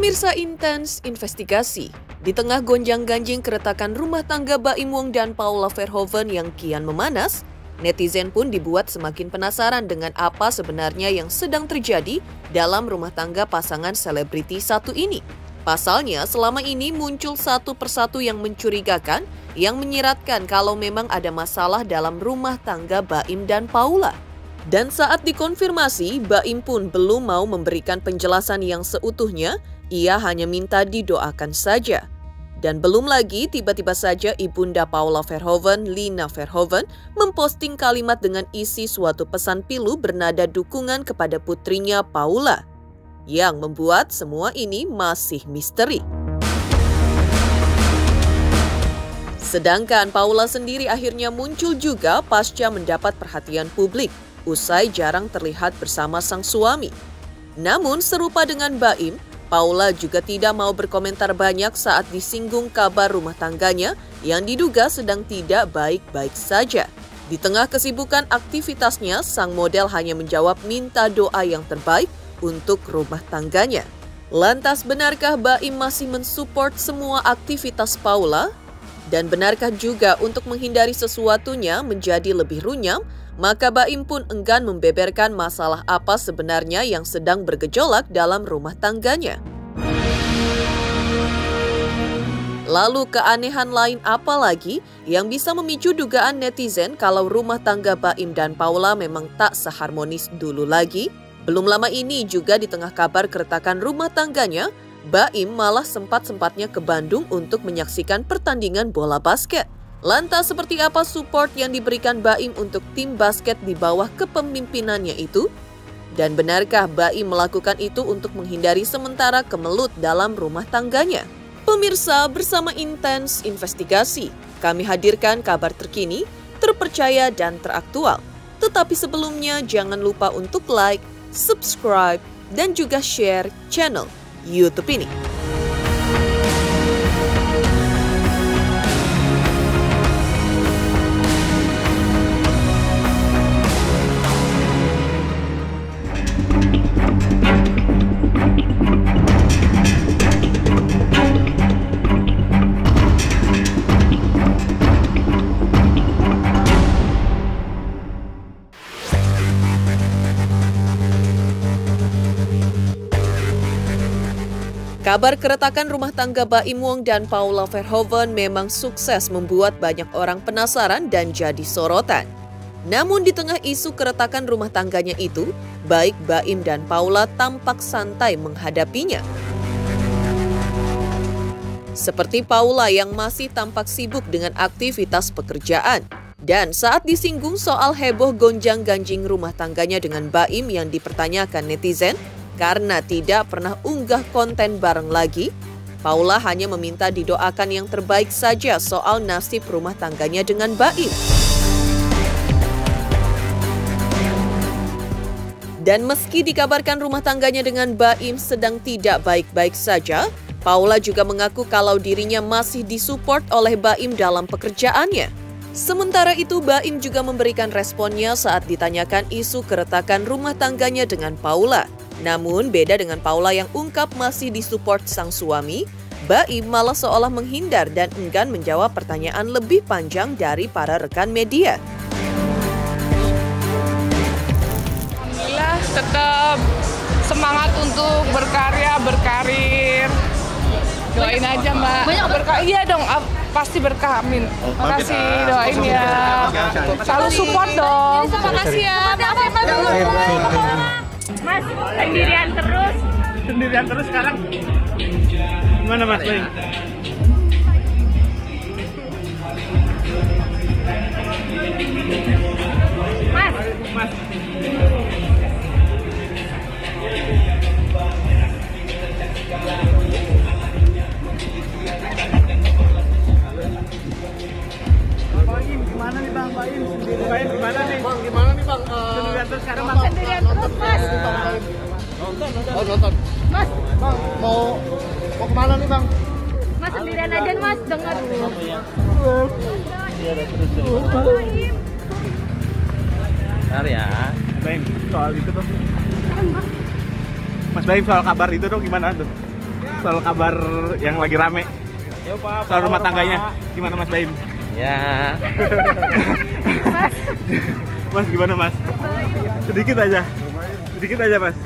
Pemirsa Intens Investigasi, di tengah gonjang-ganjing keretakan rumah tangga Baim Wong dan Paula Verhoeven yang kian memanas, netizen pun dibuat semakin penasaran dengan apa sebenarnya yang sedang terjadi dalam rumah tangga pasangan selebriti satu ini. Pasalnya, selama ini muncul satu persatu yang mencurigakan, yang menyiratkan kalau memang ada masalah dalam rumah tangga Baim dan Paula. Dan saat dikonfirmasi, Baim pun belum mau memberikan penjelasan yang seutuhnya, ia hanya minta didoakan saja. Dan belum lagi, tiba-tiba saja ibunda Paula Verhoeven, Lina Verhoeven, memposting kalimat dengan isi suatu pesan pilu bernada dukungan kepada putrinya Paula, yang membuat semua ini masih misteri. Sedangkan Paula sendiri akhirnya muncul juga pasca mendapat perhatian publik, usai jarang terlihat bersama sang suami. Namun serupa dengan Baim, Paula juga tidak mau berkomentar banyak saat disinggung kabar rumah tangganya yang diduga sedang tidak baik-baik saja. Di tengah kesibukan aktivitasnya, sang model hanya menjawab minta doa yang terbaik untuk rumah tangganya. Lantas benarkah Baim masih mensupport semua aktivitas Paula? Dan benarkah juga untuk menghindari sesuatunya menjadi lebih runyam, maka Baim pun enggan membeberkan masalah apa sebenarnya yang sedang bergejolak dalam rumah tangganya. Lalu keanehan lain apa lagi yang bisa memicu dugaan netizen kalau rumah tangga Baim dan Paula memang tak seharmonis dulu lagi? Belum lama ini juga di tengah kabar keretakan rumah tangganya, Baim malah sempat-sempatnya ke Bandung untuk menyaksikan pertandingan bola basket. Lantas seperti apa support yang diberikan Baim untuk tim basket di bawah kepemimpinannya itu? Dan benarkah Baim melakukan itu untuk menghindari sementara kemelut dalam rumah tangganya? Pemirsa, bersama Intens Investigasi, kami hadirkan kabar terkini, terpercaya dan teraktual. Tetapi sebelumnya jangan lupa untuk like, subscribe, dan juga share channel YouTube ini. Kabar keretakan rumah tangga Baim Wong dan Paula Verhoeven memang sukses membuat banyak orang penasaran dan jadi sorotan. Namun di tengah isu keretakan rumah tangganya itu, baik Baim dan Paula tampak santai menghadapinya. Seperti Paula yang masih tampak sibuk dengan aktivitas pekerjaan. Dan saat disinggung soal heboh gonjang-ganjing rumah tangganya dengan Baim yang dipertanyakan netizen, karena tidak pernah unggah konten bareng lagi, Paula hanya meminta didoakan yang terbaik saja soal nasib rumah tangganya dengan Baim. Dan meski dikabarkan rumah tangganya dengan Baim sedang tidak baik-baik saja, Paula juga mengaku kalau dirinya masih disupport oleh Baim dalam pekerjaannya. Sementara itu, Baim juga memberikan responnya saat ditanyakan isu keretakan rumah tangganya dengan Paula. Namun, beda dengan Paula yang ungkap masih disupport sang suami, Baim malah seolah menghindar dan enggan menjawab pertanyaan lebih panjang dari para rekan media. Alhamdulillah, tetap semangat untuk berkarya, berkarir. Doain aja, Mbak. Berkah, iya dong, pasti berkah, amin. Makasih, doain ya. Selalu support dong. Makasih ya. Maaf ya, Pak. Mas, sendirian terus. Sendirian terus sekarang. Gimana Mas? Baik. Mas. Baim, gimana nih Bang? Baim gimana nih? Bang, gimana nih Bang? Sendirian terus sekarang Bang. Sendirian terus, Mas. Nonton. Mas, Bang, mau kemana nih Bang? Mas sendirian aja Mas, dengar. Bentar ya. Baim, soal itu tuh. Mas Baim, soal kabar itu tuh gimana tuh? Ya, soal kabar yang lagi rame. Soal rumah tangganya. Gimana Mas Baim? Ya. Mas gimana Mas? Sedikit aja Mas.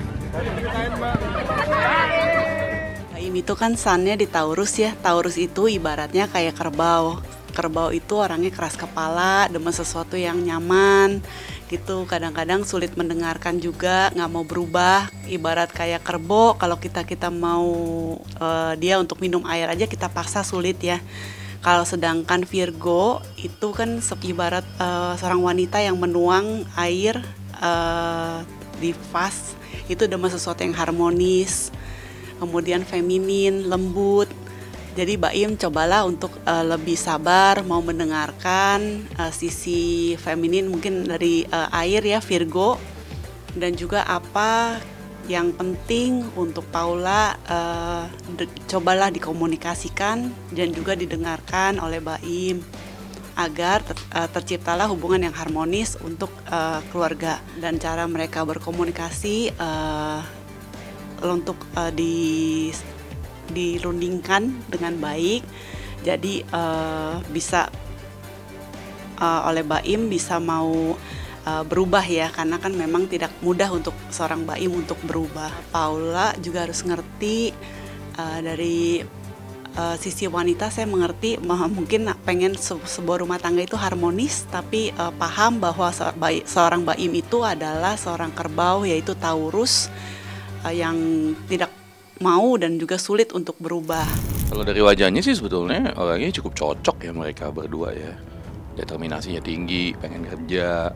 Baim itu kan sunnya di Taurus ya. Taurus itu ibaratnya kayak kerbau. Kerbau itu orangnya keras kepala, demen sesuatu yang nyaman gitu. Kadang-kadang sulit mendengarkan juga, nggak mau berubah. Ibarat kayak kerbau, kalau kita mau dia untuk minum air aja kita paksa sulit ya. Kalau sedangkan Virgo itu kan ibarat seorang wanita yang menuang air di vas, itu demen sesuatu yang harmonis, kemudian feminin, lembut. Jadi Baim cobalah untuk lebih sabar, mau mendengarkan sisi feminin mungkin dari air ya Virgo, dan juga apa yang penting untuk Paula cobalah dikomunikasikan dan juga didengarkan oleh Baim agar terciptalah hubungan yang harmonis untuk keluarga, dan cara mereka berkomunikasi untuk dirundingkan dengan baik. Jadi bisa oleh Baim bisa mau berubah ya, karena kan memang tidak mudah untuk seorang Baim untuk berubah. Paula juga harus ngerti dari sisi wanita. Saya mengerti mungkin pengen sebuah rumah tangga itu harmonis, tapi paham bahwa seorang Baim itu adalah seorang kerbau, yaitu Taurus, yang tidak mau dan juga sulit untuk berubah. Kalau dari wajahnya sih sebetulnya orangnya cukup cocok ya mereka berdua ya. Determinasinya tinggi, pengen kerja,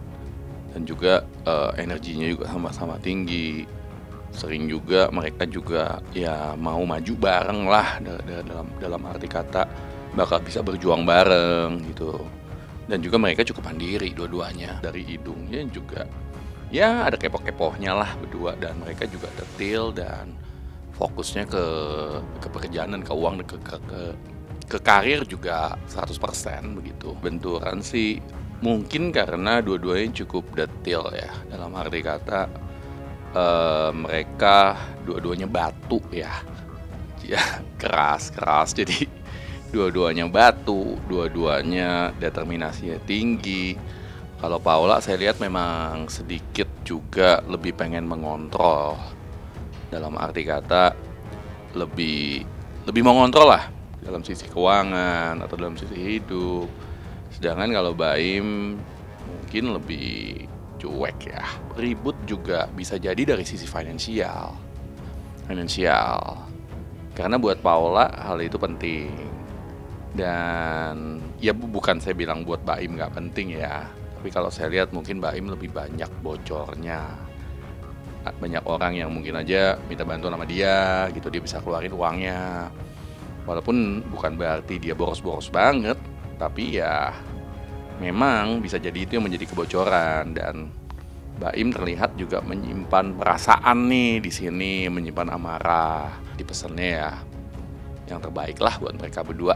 dan juga energinya juga sama-sama tinggi. Sering juga mereka juga ya mau maju bareng lah, dalam arti kata bakal bisa berjuang bareng gitu. Dan juga mereka cukup mandiri dua-duanya. Dari hidungnya juga ya ada kepo-kepohnya lah berdua, dan mereka juga detail dan fokusnya ke pekerjaan dan ke uang, dan ke karir juga 100% begitu. Benturan sih mungkin karena dua-duanya cukup detail ya, dalam arti kata mereka dua-duanya batu ya keras, jadi dua-duanya batu, dua-duanya determinasinya tinggi. Kalau Paula saya lihat memang sedikit juga lebih pengen mengontrol, dalam arti kata lebih mengontrol lah dalam sisi keuangan atau dalam sisi hidup. Sedangkan kalau Baim mungkin lebih cuek ya. Ribut juga bisa jadi dari sisi finansial. Karena buat Paula hal itu penting. Dan ya bukan saya bilang buat Baim nggak penting ya, tapi kalau saya lihat mungkin Baim lebih banyak bocornya. Banyak orang yang mungkin aja minta bantuan sama dia gitu, dia bisa keluarin uangnya. Walaupun bukan berarti dia boros-boros banget, tapi ya memang bisa jadi itu yang menjadi kebocoran. Dan Baim terlihat juga menyimpan perasaan nih di sini, menyimpan amarah. Di pesannya ya yang terbaik lah buat mereka berdua.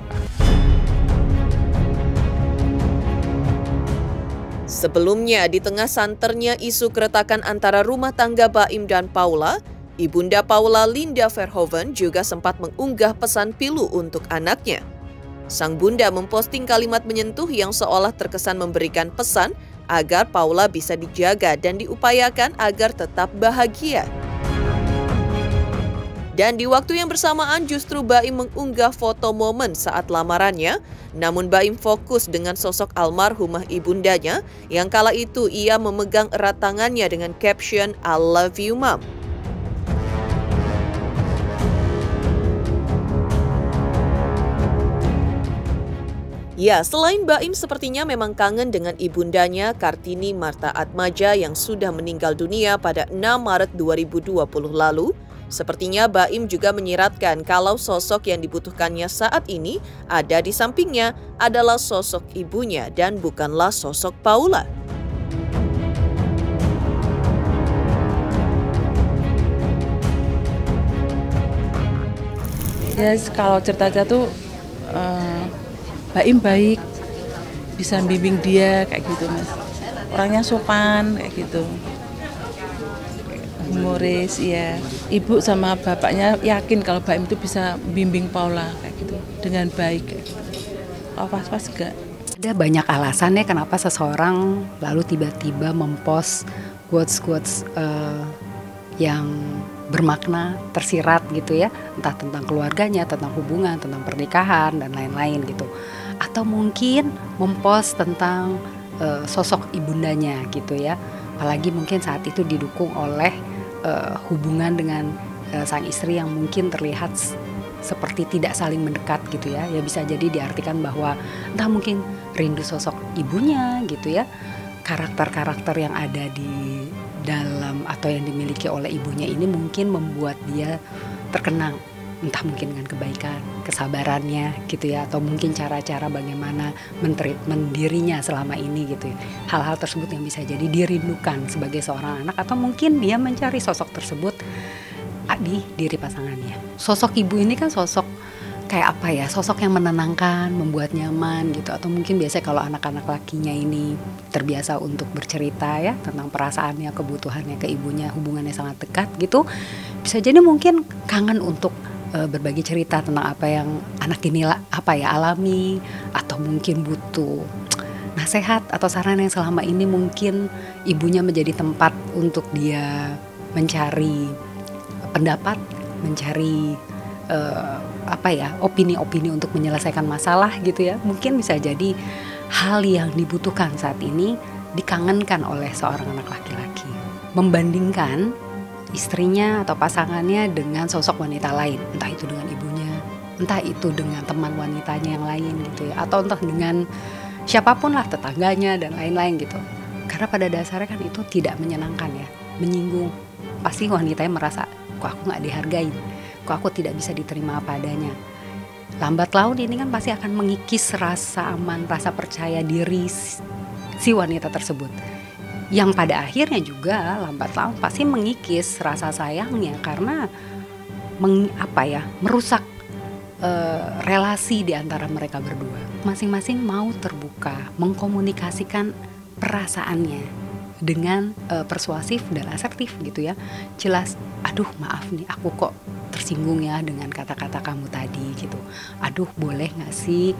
Sebelumnya, di tengah santernya isu keretakan antara rumah tangga Baim dan Paula, Ibunda Paula Linda Verhoeven juga sempat mengunggah pesan pilu untuk anaknya. Sang bunda memposting kalimat menyentuh yang seolah terkesan memberikan pesan agar Paula bisa dijaga dan diupayakan agar tetap bahagia. Dan di waktu yang bersamaan justru Baim mengunggah foto momen saat lamarannya, namun Baim fokus dengan sosok almarhumah ibundanya yang kala itu ia memegang erat tangannya dengan caption "I love you mom". Ya, selain Baim sepertinya memang kangen dengan ibundanya Kartini Marta Atmaja yang sudah meninggal dunia pada 6 Maret 2020 lalu. Sepertinya Baim juga menyiratkan kalau sosok yang dibutuhkannya saat ini ada di sampingnya adalah sosok ibunya dan bukanlah sosok Paula. Ya, kalau cerita-cerita tuh Baim baik, bisa bimbing dia kayak gitu Mas. Orangnya sopan kayak gitu. humoris, ya. Ibu sama bapaknya yakin kalau Baim itu bisa bimbing Paula kayak gitu dengan baik kayak gitu. Kalau pas-pas enggak. Ada banyak alasannya kenapa seseorang lalu tiba-tiba mempost quotes-quotes yang bermakna, tersirat gitu ya, entah tentang keluarganya, tentang hubungan, tentang pernikahan dan lain-lain gitu. Atau mungkin mempost tentang sosok ibundanya gitu ya. Apalagi mungkin saat itu didukung oleh hubungan dengan sang istri yang mungkin terlihat seperti tidak saling mendekat gitu ya. Ya bisa jadi diartikan bahwa entah mungkin rindu sosok ibunya gitu ya. Karakter-karakter yang ada di dalam atau yang dimiliki oleh ibunya ini mungkin membuat dia terkenang, entah mungkin dengan kebaikan, kesabarannya gitu ya, atau mungkin cara-cara bagaimana mentreatment dirinya selama ini gitu ya. Hal-hal tersebut yang bisa jadi dirindukan sebagai seorang anak, atau mungkin dia mencari sosok tersebut di diri pasangannya. Sosok ibu ini kan sosok kayak apa ya, sosok yang menenangkan, membuat nyaman gitu, atau mungkin biasanya kalau anak-anak lakinya ini terbiasa untuk bercerita ya tentang perasaannya, kebutuhannya ke ibunya, hubungannya sangat dekat gitu, bisa jadi mungkin kangen untuk berbagi cerita tentang apa yang anak ini alami, atau mungkin butuh nasihat atau saran yang selama ini mungkin ibunya menjadi tempat untuk dia mencari pendapat, mencari opini-opini untuk menyelesaikan masalah gitu ya. Mungkin bisa jadi hal yang dibutuhkan saat ini dikangenkan oleh seorang anak laki-laki, membandingkan istrinya atau pasangannya dengan sosok wanita lain, entah itu dengan ibunya, entah itu dengan teman wanitanya yang lain gitu ya, atau entah dengan siapapun lah, tetangganya dan lain-lain gitu. Karena pada dasarnya kan itu tidak menyenangkan ya, menyinggung. Pasti wanitanya merasa, kok aku gak dihargain, kok aku tidak bisa diterima apa adanya. Lambat laun ini kan pasti akan mengikis rasa aman, rasa percaya diri si wanita tersebut. Yang pada akhirnya juga lambat laun pasti mengikis rasa sayangnya, karena merusak relasi di antara mereka berdua. Masing-masing mau terbuka, mengkomunikasikan perasaannya dengan persuasif dan asertif gitu ya. Jelas, aduh maaf nih, aku kok tersinggung ya dengan kata-kata kamu tadi gitu. Aduh boleh gak sih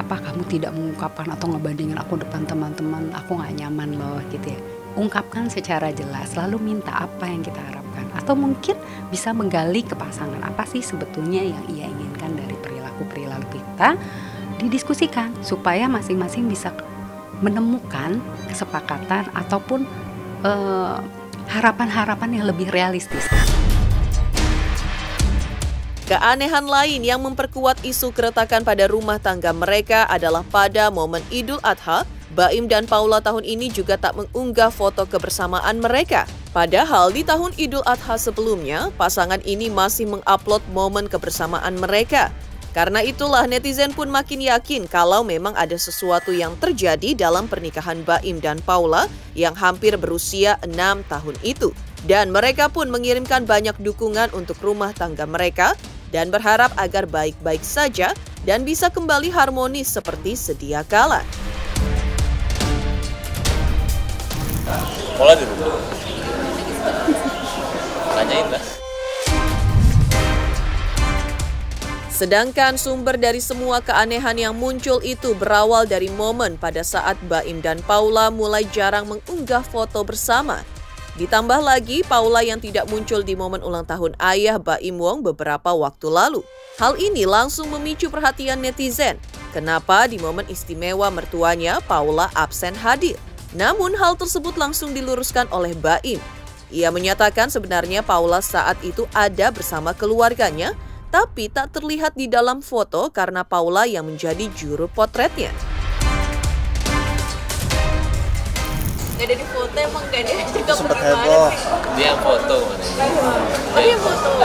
kamu tidak mengungkapkan atau ngebandingin aku depan teman-teman, aku gak nyaman loh gitu ya. Ungkapkan secara jelas, lalu minta apa yang kita harapkan. Atau mungkin bisa menggali ke pasangan, apa sih sebetulnya yang ia inginkan dari perilaku-perilaku kita, didiskusikan supaya masing-masing bisa menemukan kesepakatan ataupun harapan-harapan yang lebih realistis. Keanehan lain yang memperkuat isu keretakan pada rumah tangga mereka adalah pada momen Idul Adha, Baim dan Paula tahun ini juga tak mengunggah foto kebersamaan mereka. Padahal di tahun Idul Adha sebelumnya, pasangan ini masih mengupload momen kebersamaan mereka. Karena itulah netizen pun makin yakin kalau memang ada sesuatu yang terjadi dalam pernikahan Baim dan Paula yang hampir berusia 6 tahun itu. Dan mereka pun mengirimkan banyak dukungan untuk rumah tangga mereka dan berharap agar baik-baik saja dan bisa kembali harmonis seperti sedia kala. Pola di rumah. Tanyain lah. Sedangkan sumber dari semua keanehan yang muncul itu berawal dari momen pada saat Baim dan Paula mulai jarang mengunggah foto bersama. Ditambah lagi Paula yang tidak muncul di momen ulang tahun ayah Baim Wong beberapa waktu lalu. Hal ini langsung memicu perhatian netizen. Kenapa di momen istimewa mertuanya Paula absen hadir? Namun hal tersebut langsung diluruskan oleh Baim. Ia menyatakan sebenarnya Paula saat itu ada bersama keluarganya, tapi tak terlihat di dalam foto karena Paula yang menjadi juru potretnya. Gak ada di foto, emang gak ada juga bagaimana sih? Dia yang foto. Oh dia yang foto? Oh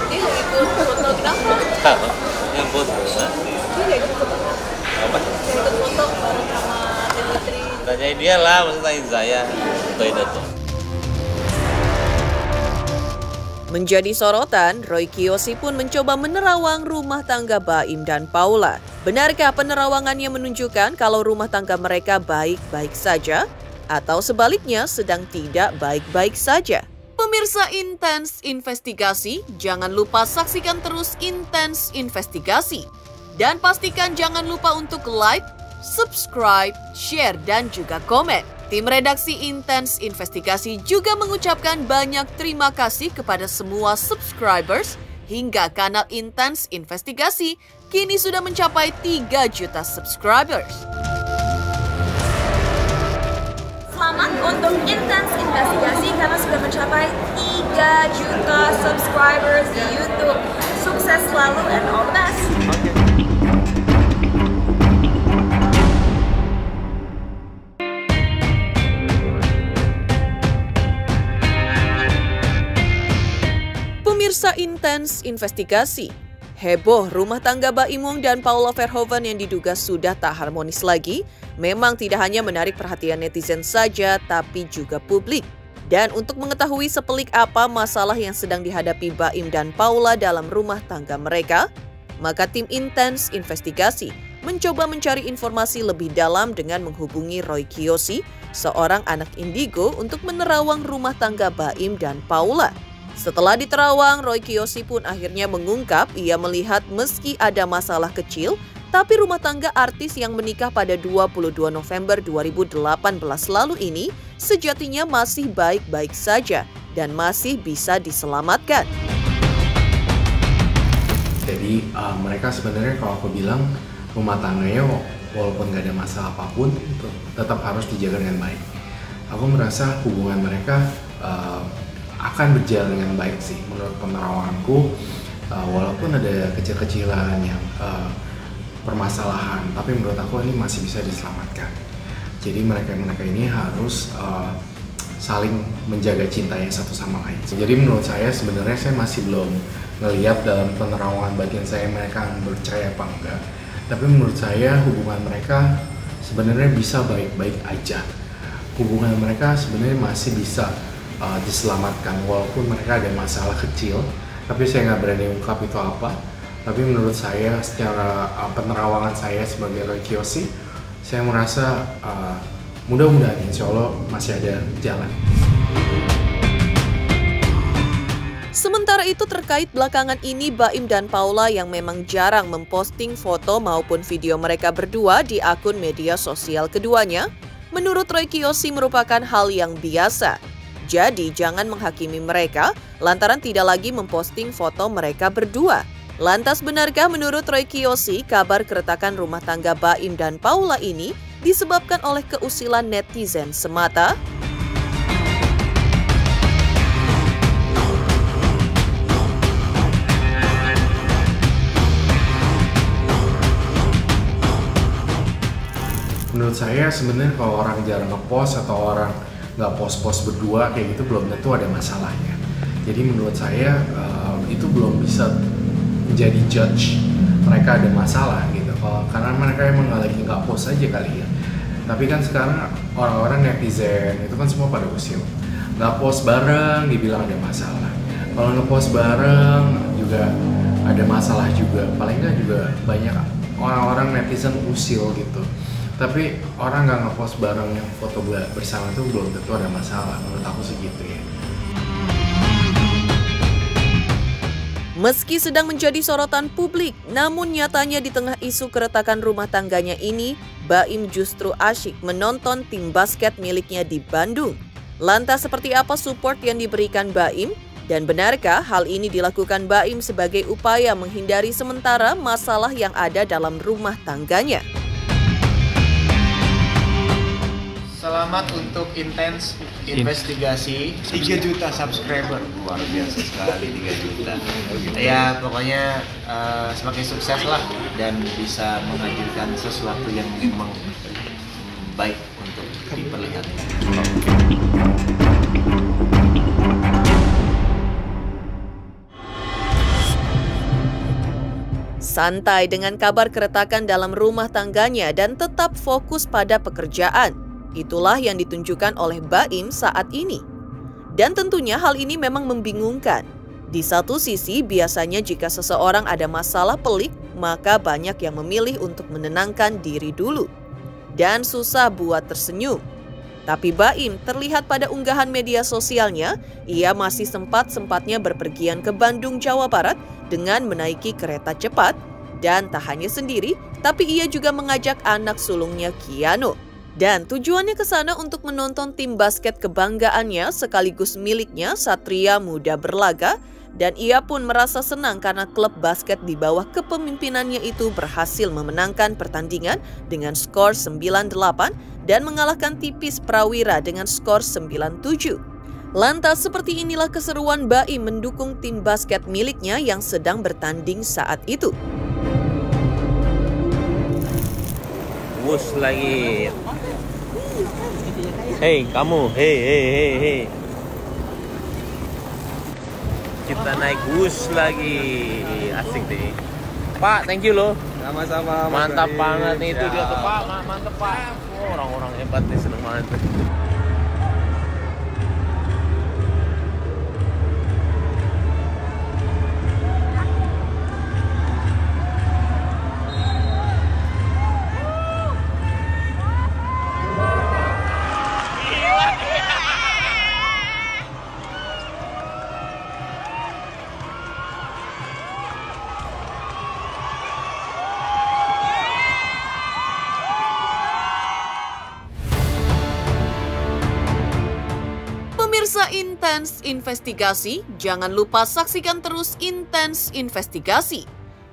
dia gak ikut foto, kenapa? Yang foto, Dia gak ikut foto? apa? Gak ikut foto bareng sama Demetri. Tanyain dia lah, maksudnya tanyain saya. Foto. Menjadi sorotan, Roy Kiyoshi pun mencoba menerawang rumah tangga Baim dan Paula. Benarkah penerawangannya menunjukkan kalau rumah tangga mereka baik-baik saja? atau sebaliknya sedang tidak baik-baik saja. Pemirsa Intens Investigasi, jangan lupa saksikan terus Intens Investigasi. Dan pastikan jangan lupa untuk like, subscribe, share, dan juga komen. Tim redaksi Intens Investigasi juga mengucapkan banyak terima kasih kepada semua subscribers hingga kanal Intens Investigasi kini sudah mencapai 3 juta subscribers. Selamat untuk Intens Investigasi karena sudah mencapai 3 juta subscribers di YouTube. Sukses selalu and all the best. Pemirsa Intens Investigasi, heboh rumah tangga Baim Wong dan Paula Verhoeven yang diduga sudah tak harmonis lagi memang tidak hanya menarik perhatian netizen saja, tapi juga publik. Dan untuk mengetahui sepelik apa masalah yang sedang dihadapi Baim dan Paula dalam rumah tangga mereka, maka tim Intens Investigasi mencoba mencari informasi lebih dalam dengan menghubungi Roy Kiyoshi, seorang anak indigo, untuk menerawang rumah tangga Baim dan Paula. Setelah diterawang, Roy Kiyoshi pun akhirnya mengungkap ia melihat meski ada masalah kecil, tapi rumah tangga artis yang menikah pada 22 November 2018 lalu ini sejatinya masih baik-baik saja dan masih bisa diselamatkan. Jadi mereka sebenarnya kalau aku bilang rumah tangganya walaupun gak ada masalah apapun tetap harus dijaga dengan baik. Aku merasa hubungan mereka akan berjalan dengan baik sih menurut penerawanganku, walaupun ada kecil-kecilan yang permasalahan, tapi menurut aku ini masih bisa diselamatkan. Jadi mereka ini harus saling menjaga cintanya satu sama lain. Jadi menurut saya sebenarnya saya masih belum ngelihat dalam penerawangan bagian saya mereka bercerai apa enggak. Tapi menurut saya hubungan mereka sebenarnya bisa baik-baik aja. Hubungan mereka sebenarnya masih bisa diselamatkan walaupun mereka ada masalah kecil, tapi saya nggak berani ungkap itu apa. Tapi menurut saya secara penerawangan saya sebagai Roy Kiyoshi, saya merasa mudah-mudahan insya Allah masih ada jalan. Sementara itu terkait belakangan ini Baim dan Paula yang memang jarang memposting foto maupun video mereka berdua di akun media sosial keduanya, menurut Roy Kiyoshi merupakan hal yang biasa. Jadi jangan menghakimi mereka lantaran tidak lagi memposting foto mereka berdua. Lantas benarkah menurut Roy Kiyoshi kabar keretakan rumah tangga Baim dan Paula ini disebabkan oleh keusilan netizen semata? Menurut saya sebenarnya kalau orang jarang ngepost atau orang nggak post-post berdua kayak gitu belum tentu ada masalahnya. Jadi menurut saya itu belum bisa menjadi judge mereka ada masalah gitu. Karena mereka emang nggak post aja kali ya. Tapi kan sekarang orang-orang netizen itu kan semua pada usil. Nggak post bareng dibilang ada masalah. Kalau ngepost bareng juga ada masalah juga. Paling nggak juga banyak orang-orang netizen usil gitu. Tapi orang nggak ngepost bareng yang foto bersama itu belum tentu ada masalah, menurut aku sih gitu ya. Meski sedang menjadi sorotan publik, namun nyatanya di tengah isu keretakan rumah tangganya ini, Baim justru asyik menonton tim basket miliknya di Bandung. Lantas seperti apa support yang diberikan Baim? Dan benarkah hal ini dilakukan Baim sebagai upaya menghindari sementara masalah yang ada dalam rumah tangganya? Selamat untuk Intens Investigasi 3 juta subscriber, luar biasa sekali 3 juta. Ya pokoknya semakin sukses lah dan bisa menghadirkan sesuatu yang memang baik untuk diperlihatkan. Santai dengan kabar keretakan dalam rumah tangganya dan tetap fokus pada pekerjaan. Itulah yang ditunjukkan oleh Baim saat ini. Dan tentunya hal ini memang membingungkan. Di satu sisi, biasanya jika seseorang ada masalah pelik, maka banyak yang memilih untuk menenangkan diri dulu. Dan susah buat tersenyum. Tapi Baim terlihat pada unggahan media sosialnya, ia masih sempat-sempatnya berpergian ke Bandung, Jawa Barat dengan menaiki kereta cepat. Dan tak hanya sendiri, tapi ia juga mengajak anak sulungnya Keanu. Dan tujuannya ke sana untuk menonton tim basket kebanggaannya sekaligus miliknya Satria Muda berlaga. Dan ia pun merasa senang karena klub basket di bawah kepemimpinannya itu berhasil memenangkan pertandingan dengan skor 9-8 dan mengalahkan tipis Prawira dengan skor 9-7. Lantas seperti inilah keseruan Baim mendukung tim basket miliknya yang sedang bertanding saat itu. Bus lagi. Hei kamu, hei. Kita naik bus lagi, asik deh. Pak, thank you loh. Sama-sama. Mantap banget nih itu dia tuh Pak, mantap Pak. Oh, orang-orang hebat nih, seneng banget. Pemirsa Intens Investigasi, jangan lupa saksikan terus Intens Investigasi.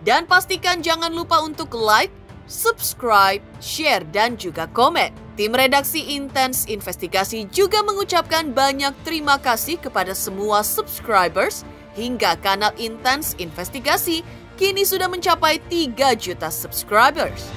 Dan pastikan jangan lupa untuk like, subscribe, share, dan juga komen. Tim redaksi Intens Investigasi juga mengucapkan banyak terima kasih kepada semua subscribers hingga kanal Intens Investigasi kini sudah mencapai 3 juta subscribers.